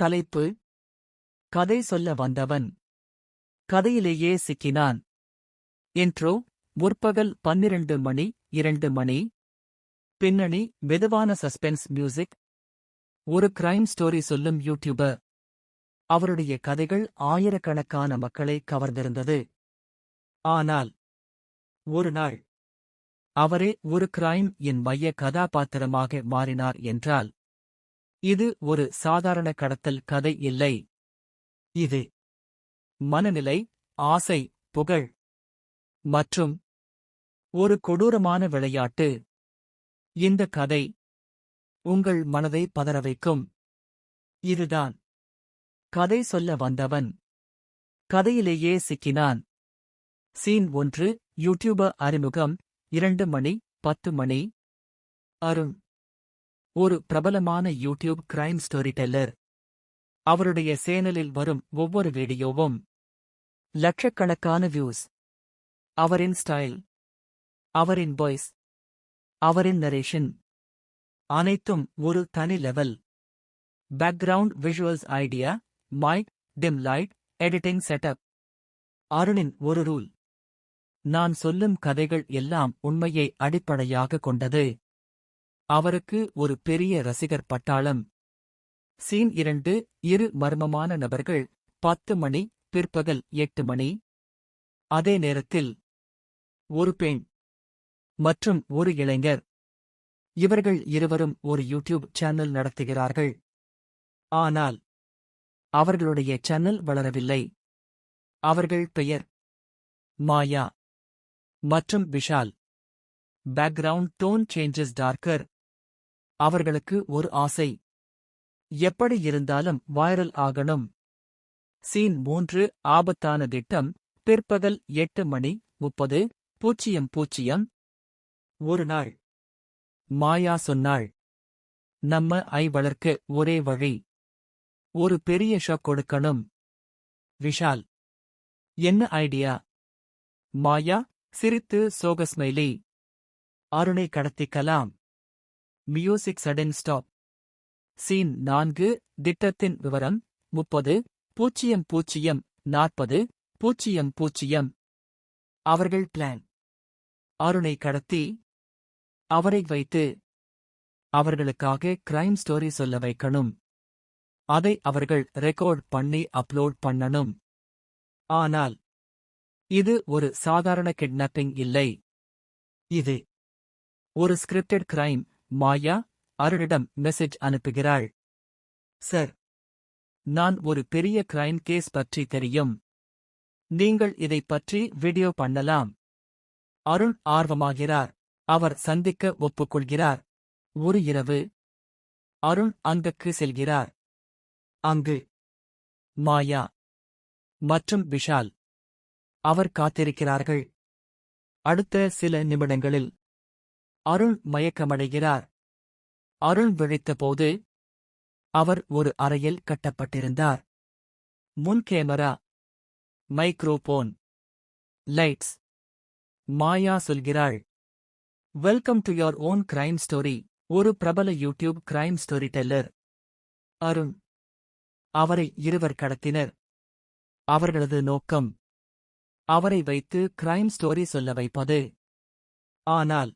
தலைப்பு: கதை சொல்ல வந்தவன் கதையிலேயே சிக்கினான். இன்ட்ரோ: முற்பகல் 12 மணி 2 மணி. பின்னணி: மெதுவான சஸ்பென்ஸ் மியூசிக். ஒரு கிரைம் ஸ்டோரி சொல்லும் யூடியூபர். அவருடைய கதைகள் ஆயிரக்கணக்கான மக்களை கவர்ந்திருந்தது. ஆனால் ஒரு நாள் அவரே ஒரு கிரைம் இன் மைய கதாபாத்திரமாக மாறினார் என்றால், இது ஒரு சாதாரண கடத்தல் கதை இல்லை. இது மனநிலை, ஆசை, புகழ் மற்றும் ஒரு கொடூரமான விளையாட்டு. இந்த கதை உங்கள் மனதை பதற வைக்கும். இதுதான் கதை சொல்ல வந்தவன் கதையிலேயே சிக்கினான். சீன் 1. யூடியூபர் அறிமுகம். 2 மணி 10 மணி. அருண் ஒரு பிரபலமான யூடியூப் கிரைம் ஸ்டோரி டெல்லர். அவருடைய சேனலில் வரும் ஒவ்வொரு வீடியோவும் லட்சக்கணக்கான வியூஸ். அவரின் ஸ்டைல், அவரின் வாய்ஸ், அவரின் நரேஷன் அனைத்தும் ஒரு தனி level. Background visuals, idea, mic, dim light, editing setup. அருணின் ஒரு ரூல்: நான் சொல்லும் கதைகள் எல்லாம் உண்மையை அடிப்படையாக கொண்டது. அவருக்கு ஒரு பெரிய ரசிகர் பட்டாளம். சீன் 2. இரு மர்மமான நபர்கள். 10 மணி, பிற்பகல் 8 மணி. அதே நேரத்தில் ஒரு பெண் மற்றும் ஒரு இளைஞர். இவர்கள் இருவரும் ஒரு யூடியூப் சேனல் நடத்துகிறார்கள். ஆனால் அவர்களுடைய சேனல் வளரவில்லை. அவர்கள் பெயர் மாயா மற்றும் Vishal. Background tone changes darker. அவர்களுக்கு ஒரு ஆசை: எப்படி இருந்தாலும் வைரல் ஆகணும். சீன் 3. ஆபத்தான திட்டம். பிற்பகல் 8 மணி 30:00. ஒரு நாள் மாயா சொன்னாள், நம்ம ஐ வளர்க்க ஒரே வழி. ஒரு பெரிய ஷாக் கொடுக்கணும். விஷால்: என்ன ஐடியா? மாயா சிரித்து சோக ஸ்மைலி. அருணை கடத்திக்கலாம். Music sudden stop. சீன் 4. திட்டத்தின் விவரம். 30:40:00. அவர்கள் பிளான்: அருணை கடத்தி அவரை வைத்து அவர்களுக்காக கிரைம் ஸ்டோரி சொல்ல வைக்கணும். அதை அவர்கள் ரெக்கார்ட் பண்ணி அப்லோட் பண்ணணும். ஆனால் இது ஒரு சாதாரண கிட்னாப்பிங் இல்லை. இது ஒரு ஸ்கிரிப்டட் கிரைம். மாயா அருணிடம் மெசேஜ் அனுப்புகிறாள்: சார், நான் ஒரு பெரிய கிரைம் கேஸ் பற்றி தெரியும். நீங்கள் இதைப் பற்றி வீடியோ பண்ணலாம். அருண் ஆர்வமாகிறார். அவர் சந்திக்க ஒப்புக்கொள்கிறார். ஒரு இரவு அருண் அங்குக்கு செல்கிறார். அங்கு மாயா மற்றும் விஷால் அவர் காத்திருக்கிறார்கள். அடுத்த சில நிமிடங்களில் அருண் மயக்கமடைகிறார். அருண் விழித்தபோது அவர் ஒரு அறையில் கட்டப்பட்டிருந்தார். முன் கேமரா, மைக்ரோபோன், லைட்ஸ். மாயா சொல்கிறாள், welcome to your own crime story. ஒரு பிரபல YouTube crime story teller. Arun. அவரை இருவர் கடத்தினர். அவர்களது நோக்கம் அவரை வைத்து கிரைம் ஸ்டோரி சொல்ல வைப்பது. ஆனால்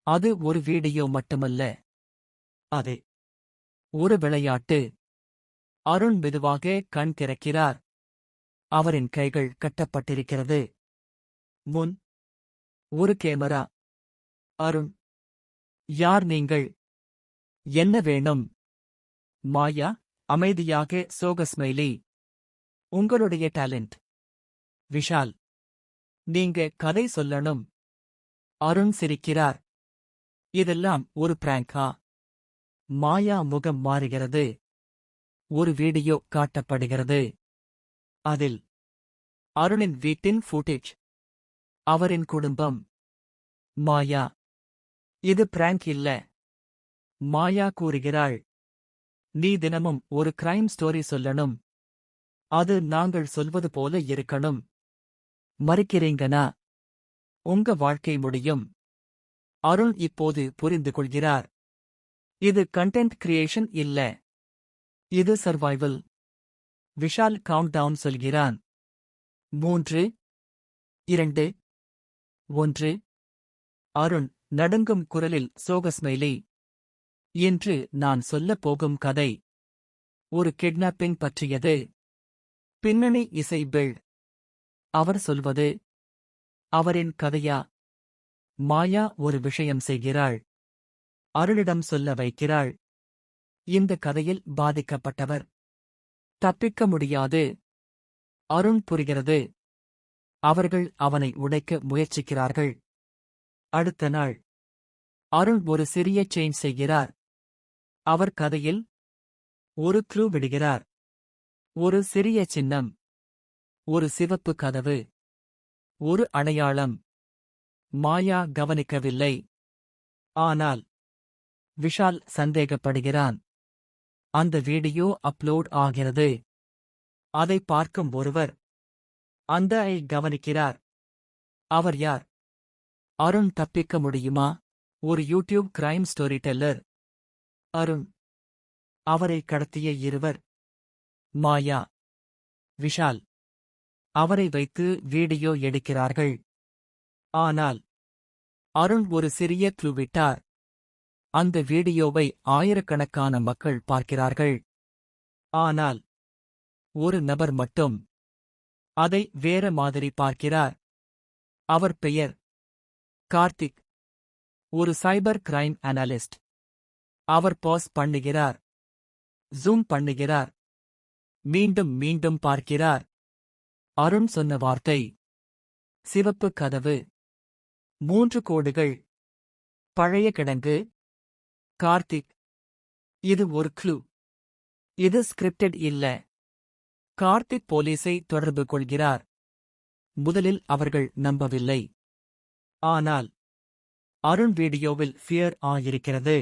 அது ஒரு வீடியோ மட்டுமல்ல. அது ஒரு விளையாட்டு. அருண் மெதுவாக கண் திறக்கிறார். அவரின் கைகள் கட்டப்பட்டிருக்கிறது. முன் ஒரு கேமரா. அருண்: யார் நீங்கள்? என்ன வேணும்? மாயா அமைதியாக சோக ஸ்மைலி: உங்களுடைய டேலண்ட். விஷால்: நீங்க கதை சொல்லணும். அருண் சிரிக்கிறார். இதெல்லாம் ஒரு பிராங்கா? மாயா முகம் மாறுகிறது. ஒரு வீடியோ காட்டப்படுகிறது. அதில் அருணின் வீட்டின் ஃபுட்டேஜ். அவரின் குடும்பம். மாயா: இது பிராங்க் இல்ல. மாயா கூறுகிறாள், நீ தினமும் ஒரு கிரைம் ஸ்டோரி சொல்லணும். அது நாங்கள் சொல்வது போல இருக்கணும். மறுக்கிறீங்கனா உங்க வாழ்க்கை முடியும். அருண் இப்போது புரிந்து கொள்கிறார். இது கண்டென்ட் கிரியேஷன் இல்ல. இது சர்வைவல். விஷால் கவுண்டவுன் சொல்கிறான். 3, 2, 1. அருண் நடுங்கும் குரலில் சோக ஸ்மைலி. இன்று நான் சொல்லப் போகும் கதை ஒரு கிட்னாப்பிங் பற்றியது. பின்னணி இசை பில். அவர் சொல்வது அவரின் கதையா? மாயா ஒரு விஷயம் செய்கிறாள். அருளிடம் சொல்ல வைக்கிறாள். இந்த கதையில் பாதிக்கப்பட்டவர் தப்பிக்க முடியாது. அருண் புரிகிறது. அவர்கள் அவனை உடைக்க முயற்சிக்கிறார்கள். அடுத்த நாள் அருண் ஒரு சிறிய சேஞ்ச் செய்கிறார். அவர் கதையில் ஒரு க்ளூ விடுகிறார். ஒரு சிறிய சின்னம், ஒரு சிவப்பு கதவு, ஒரு அடையாளம். மாயா கவனிக்கவில்லை. ஆனால் விஷால் சந்தேகப்படுகிறான். அந்த வீடியோ அப்லோட் ஆகிறது. அதை பார்க்கும் ஒருவர் அந்த ஐ கவனிக்கிறார். அவர் யார்? அருண் தப்பிக்க முடியுமா? ஒரு YouTube crime story teller. Arun. அவரை கடத்திய இருவர். மாயா, விஷால். அவரை வைத்து வீடியோ எடுக்கிறார்கள். ஆனால் அருண் ஒரு சிறிய க்ளூ விட்டார். அந்த வீடியோவை ஆயிரக்கணக்கான மக்கள் பார்க்கிறார்கள். ஆனால் ஒரு நபர் மட்டும் அதை வேற மாதிரி பார்க்கிறார். அவர் பெயர் கார்த்திக். ஒரு சைபர் கிரைம் அனலிஸ்ட். அவர் பாஸ் பண்ணுகிறார். ஜூம் பண்ணுகிறார். மீண்டும் மீண்டும் பார்க்கிறார். அருண் சொன்ன வார்த்தை சிவப்பு கதவு. 3 கோடுகள். பழைய கிடங்கு. கார்த்திக். இது ஒரு க்ளூ. இது ஸ்கிரிப்டட் இல்ல. கார்த்திக் போலீஸை தொடர்பு கொள்கிறார். முதலில் அவர்கள் நம்பவில்லை. ஆனால் அருண் வீடியோவில் ஃபியர் ஆயிருக்கிறது.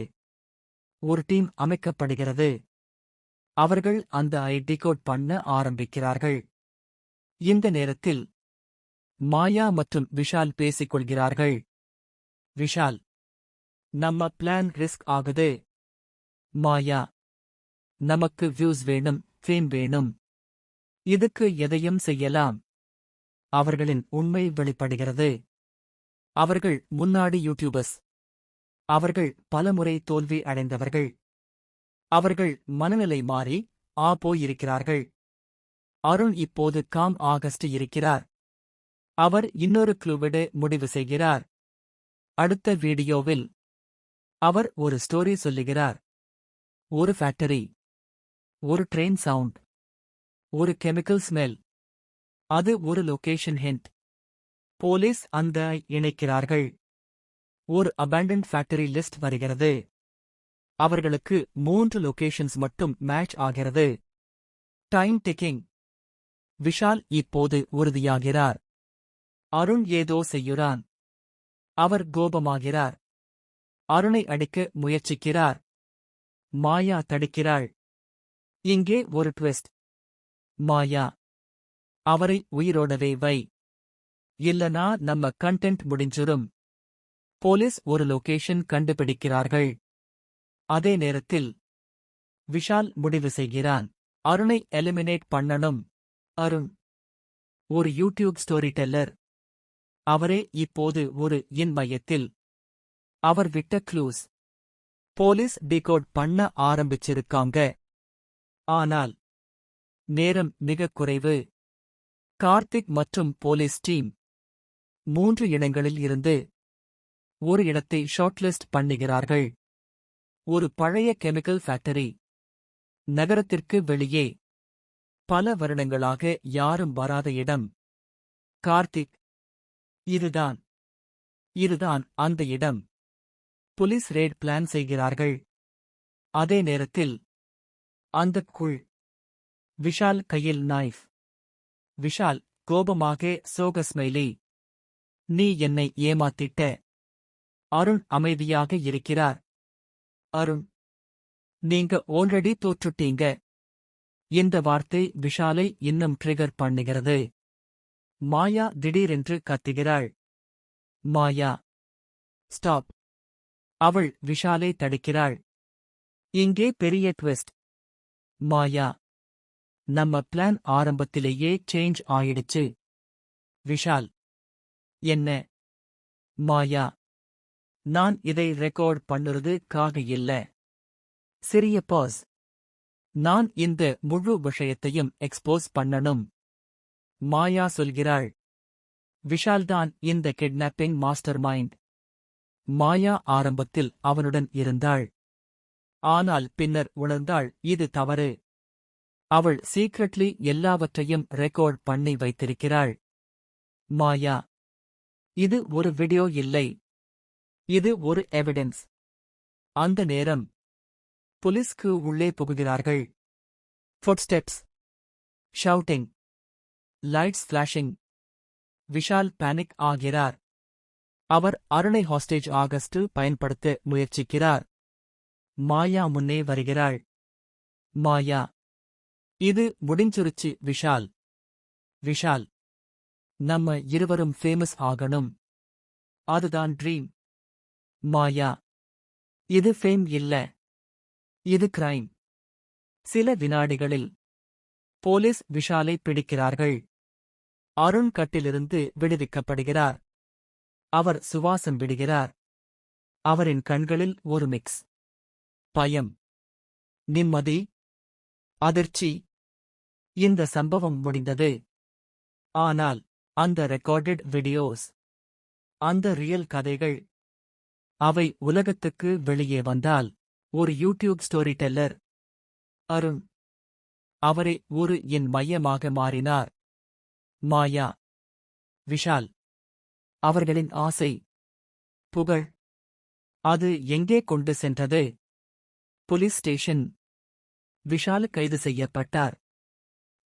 ஒரு டீம் அமைக்கப்படுகிறது. அவர்கள் அந்த ஐ டிகோட் பண்ண ஆரம்பிக்கிறார்கள். இந்த நேரத்தில் மாயா மற்றும் விஷால் பேசிக்கொள்கிறார்கள். விஷால், நம்ம பிளான் ரிஸ்க் ஆகுது. மாயா, நமக்கு வியூஸ் வேணும், ஃபேம் வேணும். இதுக்கு எதையும் செய்யலாம். அவர்களின் உண்மை வெளிப்படுகிறது. அவர்கள் முன்னாடி யூடியூபர்ஸ். அவர்கள் பலமுறை தோல்வி அடைந்தவர்கள். அவர்கள் மனநிலை மாறி போயிருக்கிறார்கள். அருண் இப்போது காம் ஆகஸ்ட் இருக்கிறார். அவர் இன்னொரு க்ளூவிட முடிவு செய்கிறார். அடுத்த வீடியோவில் அவர் ஒரு ஸ்டோரி சொல்லுகிறார். ஒரு ஃபேக்டரி, ஒரு ட்ரெயின் சவுண்ட், ஒரு கெமிக்கல் ஸ்மெல். அது ஒரு லொகேஷன் ஹிண்ட். போலீஸ் அந்த இணைக்கிறார்கள். ஒரு அபேண்டன்ட் ஃபேக்டரி லிஸ்ட் வருகிறது. அவர்களுக்கு 3 லொகேஷன்ஸ் மட்டும் மேட்ச் ஆகிறது. Time ticking. விஷால் இப்போது உறுதியாகிறார். அருண் ஏதோ செய்யுறான். அவர் கோபமாகிறார். அருணை அடிக்க முயற்சிக்கிறார். மாயா தடுக்கிறாள். இங்கே ஒரு ட்விஸ்ட். மாயா, அவரை உயிரோடவே வை. இல்லனா நம்ம கண்டென்ட் முடிஞ்சிரும். போலீஸ் ஒரு லொகேஷன் கண்டுபிடிக்கிறார்கள். அதே நேரத்தில் விஷால் முடிவு செய்கிறான். அருணை எலிமினேட் பண்ணணும். அருண் ஒரு யூடியூப் ஸ்டோரி டெல்லர். அவரே இப்போது ஒரு இன் மையத்தில். அவர் விட்ட க்ளூஸ் போலீஸ் டிகோட் பண்ண ஆரம்பிச்சிருக்காங்க. ஆனால் நேரம் மிகக் குறைவு. கார்த்திக் மற்றும் போலீஸ் டீம் 3 இடங்களில் இருந்து ஒரு இடத்தை ஷார்ட்லிஸ்ட் பண்ணுகிறார்கள். ஒரு பழைய கெமிக்கல் ஃபேக்டரி. நகரத்திற்கு வெளியே. பல வருடங்களாக யாரும் வராத இடம். கார்த்திக். இதுதான் அந்த இடம். புலிஸ் ரெய்ட் பிளான் செய்கிறார்கள். அதே நேரத்தில் அந்தக் குள். விஷால் கையில் நைஃப். விஷால் கோபமாக சோக ஸ்மைலி. நீ என்னை ஏமாத்திட்ட. அருண் அமைதியாக இருக்கிறார். அருண், நீங்க ஆல்ரெடி தோற்றுட்டீங்க. இந்த வார்த்தை விஷாலை இன்னும் ட்ரிகர் பண்ணுகிறது. மாயா திடீரென்று கத்துகிறாள். மாயா, ஸ்டாப். அவள் விஷாலை தடுக்கிறாள். இங்கே பெரிய ட்விஸ்ட். மாயா, நம்ம பிளான் ஆரம்பத்திலேயே சேஞ்ச் ஆயிடுச்சு. விஷால், என்ன? மாயா, நான் இதை ரெக்கார்ட் பண்ணுறதுக்காக இல்ல. சிறிய பாஸ். நான் இந்த முழு விஷயத்தையும் எக்ஸ்போஸ் பண்ணணும். மாயா சொல்கிறாள். விஷால்தான் இந்த கிட்னாப்பிங் மாஸ்டர் மைண்ட். மாயா ஆரம்பத்தில் அவனுடன் இருந்தாள். ஆனால் பின்னர் உணர்ந்தாள் இது தவறு. அவள் சீக்ரெட்லி எல்லாவற்றையும் ரெக்கார்ட் பண்ணி வைத்திருக்கிறாள். மாயா, இது ஒரு வீடியோ இல்லை. இது ஒரு எவிடன்ஸ். அந்த நேரம் போலீஸ்க்கு உள்ளே புகுகிறார்கள். Footsteps, shouting, lights flashing. Vishal panic ஆகிறார். அவர் அருணை ஹாஸ்டேஜ் ஆகஸ்ட் பயன்படுத்த முயற்சிக்கிறார். மாயா முன்னே வருகிறாள். மாயா, இது முடிஞ்சிருச்சு விஷால். விஷால், நம்ம இருவரும் ஃபேமஸ் ஆகணும். அதுதான் ட்ரீம். மாயா, இது ஃபேம் இல்ல. இது கிரைம். சில வினாடிகளில் போலீஸ் விஷாலை பிடிக்கிறார்கள். அருண் கட்டிலிருந்து விடுவிக்கப்படுகிறார். அவர் சுவாசம் விடுகிறார். அவரின் கண்களில் ஒரு மிக்ஸ். பயம், நிம்மதி, அதிர்ச்சி. இந்த சம்பவம் முடிந்தது. ஆனால் அந்த ரெக்கார்டட் வீடியோஸ், அந்த ரியல் கதைகள், அவை உலகத்துக்கு வெளியே வந்தால் ஒரு யூடியூப் ஸ்டோரி டெல்லர் அருண் அவரை ஒரு என் மையமாக மாறினார். மாயா, விஷால், அவர்களின் ஆசை, புகழ், அது எங்கே கொண்டு சென்றது? Police station. விஷால் கைது செய்யப்பட்டார்.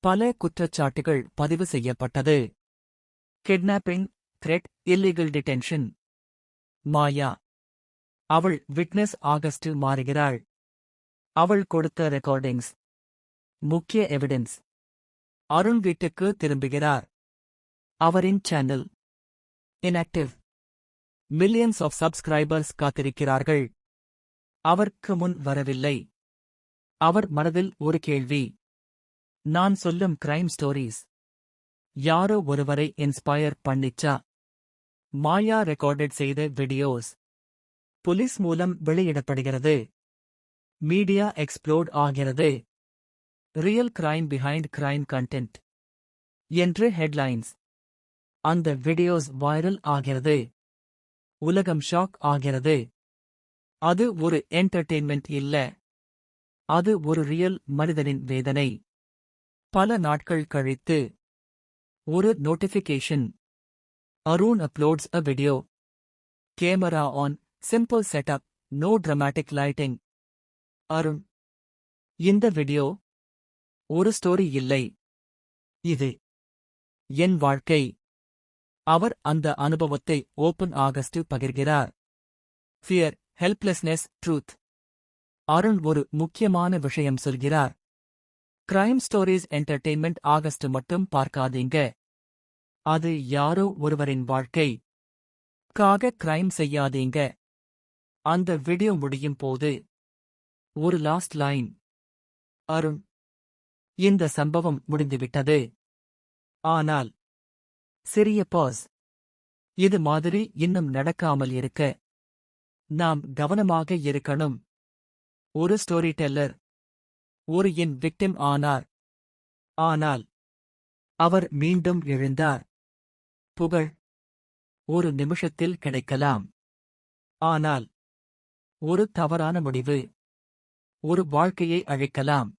பல குற்றச்சாட்டுகள் பதிவு செய்யப்பட்டது. Kidnapping, threat, illegal detention. Maya, அவள் விட்னஸ் ஆகஸ்ட் மாறுகிறாள். அவள் கொடுத்த ரெக்கார்டிங்ஸ், முக்கிய எவிடன்ஸ். அருண் வீட்டுக்கு திரும்புகிறார். அவரின் channel inactive. Millions of subscribers காத்திருக்கிறார்கள். அவருக்கு முன் வரவில்லை. அவர் மனதில் ஒரு கேள்வி. நான் சொல்லும் கிரைம் ஸ்டோரீஸ் யாரோ ஒருவரை இன்ஸ்பயர் பண்ணிச்சா? மாயா ரெக்கார்டட் செய்த வீடியோஸ் போலீஸ் மூலம் வெளியிடப்படுகிறது. மீடியா எக்ஸ்ப்ளோட் ஆகிறது. Real crime behind crime content என்று ஹெட்லைன்ஸ். அந்த வீடியோஸ் வைரல் ஆகிறது. உலகம் ஷாக் ஆகிறது. அது ஒரு என்டர்டெயின்மெண்ட் இல்ல. அது ஒரு ரியல் மனிதனின் வேதனை. பல நாட்கள் கழித்து ஒரு notification. Arun uploads a video. Camera on, simple setup, no dramatic lighting. Arun, இந்த வீடியோ ஒரு ஸ்டோரி இல்லை. இது என் வாழ்க்கை. அவர் அந்த அனுபவத்தை ஓபன் ஆகஸ்ட் பகிர்கிறார். Fear, helplessness, truth. அருண் ஒரு முக்கியமான விஷயம் சொல்கிறார். கிரைம் ஸ்டோரிஸ் என்டர்டெயின்மெண்ட் ஆகஸ்ட் மட்டும் பார்க்காதீங்க. அது யாரோ ஒருவரின் வாழ்க்கை. கிரைம் செய்யாதீங்க. அந்த வீடியோ முடியும் போது ஒரு லாஸ்ட் லைன். அருண், இந்த சம்பவம் முடிந்துவிட்டது. ஆனால் சிறிய பாஸ். இது மாதிரி இன்னும் நடக்காமல் இருக்க நாம் கவனமாக இருக்கணும். ஒரு ஸ்டோரி டெல்லர் ஒரு என் விக்டிம் ஆனார். ஆனால் அவர் மீண்டும் எழுந்தார். புகழ் ஒரு நிமிஷத்தில் கிடைக்கலாம். ஆனால் ஒரு தவறான முடிவு ஒரு வாழ்க்கையை அழிக்கலாம்.